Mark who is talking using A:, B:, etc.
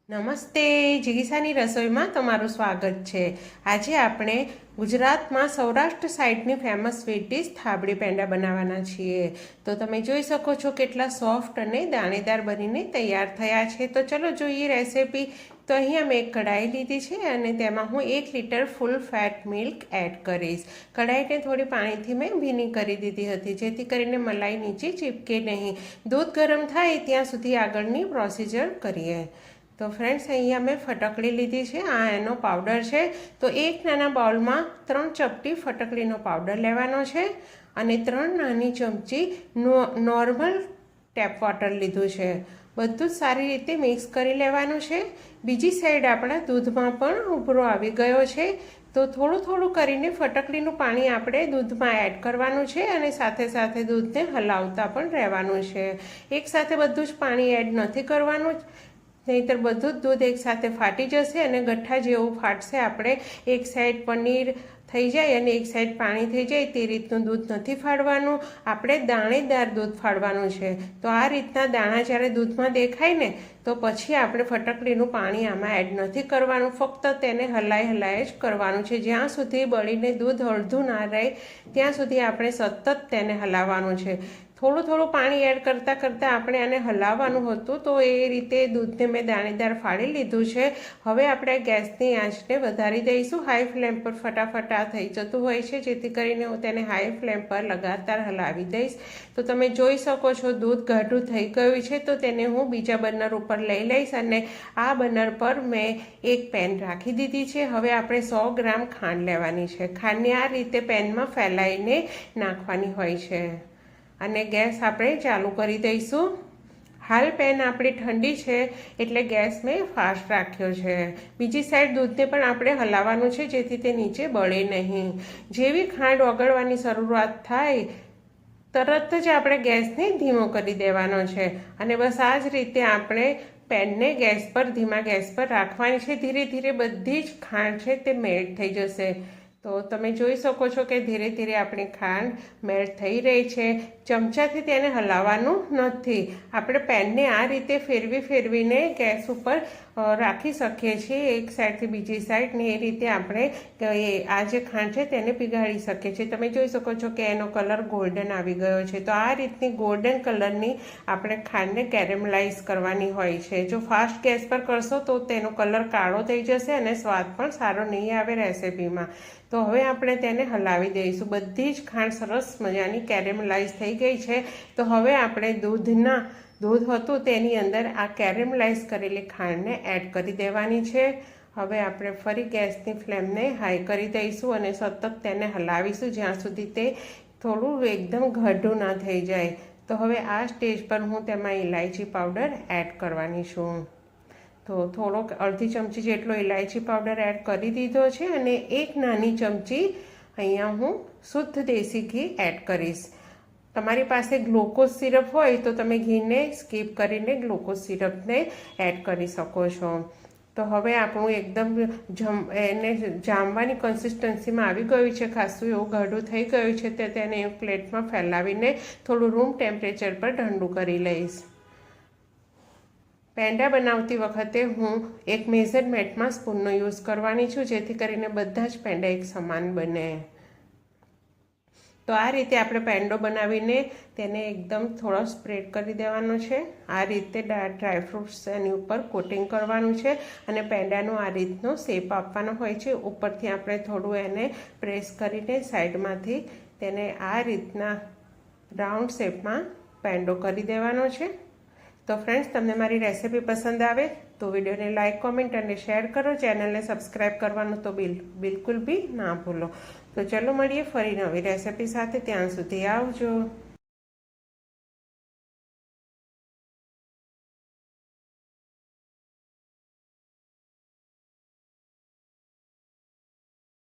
A: નમસ્તે, જીગીસાની રસોઈમાં તમારું સ્વાગત છે। આજે આપણે ગુજરાતમાં સૌરાષ્ટ્ર સાઈડની famous sweet dish thabdi penda બનાવવાના છીએ। તો તમે જોઈ શકો છો કેટલા સોફ્ટ અને દાણેદાર બનીને તૈયાર થયા છે। તો ચલો જોઈએ રેસીપી। તો અહીંયા મેં એક કઢાઈ લીધી છે અને તેમાં હું 1 લીટર ફૂલ ફેટ મિલ્ક એડ કરીશ। કઢાઈને થોડી પાણીથી મેં ભીની કરી દીધી હતી જેથી કરીને મલાઈ નીચે ચીપકે નહીં। દૂધ ગરમ થાય ત્યાં સુધી આગળની પ્રોસિજર કરીએ। તો ફ્રેન્ડ્સ, અહીંયા મેં ફટકડી લીધી છે, આ એનો પાવડર છે। તો એક નાના બાઉલમાં 3 ચપટી ફટકડીનો પાવડર લેવાનો છે અને 3 નાની ચમચી નોર્મલ ટેપ વોટર લીધું છે। બધું જ સારી રીતે મિક્સ કરી લેવાનું છે। બીજી સાઈડ આપણા દૂધમાં પણ ઉભરો આવી ગયો છે, તો થોડું થોડું કરીને ફટકડીનું પાણી આપણે દૂધમાં એડ કરવાનું છે અને સાથે સાથે દૂધને હલાવતા પણ રહેવાનું છે। એકસાથે બધું જ પાણી એડ નથી કરવાનું, નહીંતર બધું જ દૂધ એકસાથે ફાટી જશે અને ગઠ્ઠા જેવું ફાટશે। આપણે એક સાઈડ પનીર થઈ જાય અને એક સાઈડ પાણી થઈ જાય તે રીતનું દૂધ નથી ફાડવાનું, આપણે દાણેદાર દૂધ ફાડવાનું છે। તો આ રીતના દાણા જ્યારે દૂધમાં દેખાય ને તો પછી આપણે ફટકડીનું પાણી આમાં એડ નથી કરવાનું, ફક્ત તેને હલાય જ કરવાનું છે। જ્યાં સુધી બળીને દૂધ અડધું ના રહે ત્યાં સુધી આપણે સતત તેને હલાવવાનું છે। થોડું થોડું પાણી એડ કરતાં કરતાં આપણે આને હલાવવાનું હતું, તો એ રીતે દૂધને મેં દાણેદાર ફાડી લીધું છે। હવે આપણે ગેસની આંચને વધારી દઈશું। હાઈ ફ્લેમ પર ફટાફટ આ થઈ જતું હોય છે, જેથી કરીને હું તેને હાઈ ફ્લેમ પર લગાતાર હલાવી દઈશ। તો તમે જોઈ શકો છો દૂધ ઘાટું થઈ ગયું છે, તો તેને હું બીજા બર્નર ઉપર લઈ લઈશ અને આ બર્નર પર મેં એક પેન રાખી દીધી છે। હવે આપણે 100 ગ્રામ ખાંડ લેવાની છે। ખાંડને આ રીતે પેનમાં ફેલાઈને નાખવાની હોય છે અને ગેસ આપણે ચાલુ કરી દઈશું। હાલ પેન આપણી ઠંડી છે એટલે ગેસ મેં ફાસ્ટ રાખ્યો છે। બીજી સાઈડ દૂધને પણ આપણે હલાવવાનું છે જેથી તે નીચે બળે નહીં। જેવી ખાંડ ઓગળવાની શરૂઆત થાય તરત જ આપણે ગેસને ધીમો કરી દેવાનો છે અને બસ આ જ રીતે આપણે પેનને ગેસ પર ધીમા ગેસ પર રાખવાની છે। ધીરે ધીરે બધી જ ખાંડ છે તે મેલ્ટ થઈ જશે। તો તમે જોઈ શકો છો કે ધીરે ધીરે આપણી ખાંડ મેલ્ટ થઈ રહી છે। ચમચાથી તેને હલાવવાનું નથી, આપણે પેનને આ રીતે ફેરવીને ગેસ ઉપર રાખી શકીએ છીએ એક સાઈડથી બીજી સાઈડ ને એ રીતે આપણે આ જે ખાંડ છે તેને પીગાળી શકીએ છીએ। તમે જોઈ શકો છો કે એનો કલર ગોલ્ડન આવી ગયો છે। તો આ રીતની ગોલ્ડન કલરની આપણે ખાંડને કેરેમલાઇઝ કરવાની હોય છે। જો ફાસ્ટ ગેસ પર કરશો તો તેનો કલર કાળો થઈ જશે અને સ્વાદ પણ સારો નહીં આવે રેસિપીમાં। તો હવે આપણે તેને હલાવી દઈશું। બધી જ ખાંડ સરસ મજાની કેરેમલાઇઝ થઈ ગઈ છે। તો હવે આપણે દૂધ હતું તેની અંદર આ કેરેમલાઇઝ કરેલી ખાંડને એડ કરી દેવાની છે। હવે આપણે ફરી ગેસની ફ્લેમને હાઈ કરી દઈશું અને સતત તેને હલાવીશું જ્યાં સુધી તે થોડું એકદમ ઘાટું ના થઈ જાય। તો હવે આ સ્ટેજ પર હું તેમાં ઇલાયચી પાવડર એડ કરવાની છું। તો થોડોક અડધી ચમચી જેટલો ઇલાયચી પાવડર એડ કરી દીધો છે અને એક નાની ચમચી અહીંયા હું શુદ્ધ દેશી ઘી એડ કરીશ। તમારી પાસે ગ્લુકોઝ સિરપ હોય તો તમે ઘીને સ્કીપ કરીને ગ્લુકોઝ સિરપને એડ કરી શકો છો। તો હવે આપણું એકદમ એને જામવાની કન્સિસ્ટન્સીમાં આવી ગયું છે, ખાસું એવું ઘાટું થઈ ગયું છે। તો તેને એક પ્લેટમાં ફેલાવીને થોડું રૂમ ટેમ્પરેચર પર ઠંડુ કરી લઈશ। પેંડા બનાવતી વખતે હું એક મેઝરમેન્ટમાં સ્પૂનનો યુઝ કરવાની છું જેથી કરીને બધા જ પેંડા એક સમાન બને। તો આ રીતે આપણે પેંડો બનાવીને તેને એકદમ થોડો સ્પ્રેડ કરી દેવાનો છે। આ રીતે ડ્રાયફ્રૂટ્સ એની ઉપર કોટિંગ કરવાનું છે અને પેંડાનો આ રીતનો શેપ આપવાનો હોય છે। ઉપરથી આપણે થોડું એને પ્રેસ કરીને સાઈડમાંથી તેને આ રીતના રાઉન્ડ શેપમાં પેંડો કરી દેવાનો છે। તો ફ્રેન્ડ્સ, તમને મારી રેસિપી પસંદ આવે તો વિડીયોને લાઇક, કોમેન્ટ અને શેર કરો। ચેનલને સબસ્ક્રાઈબ કરવાનું તો બિલકુલ બી ના ભૂલો। તો ચલો મળીએ ફરી નવી રેસિપી સાથે, ત્યાં સુધી આવજો।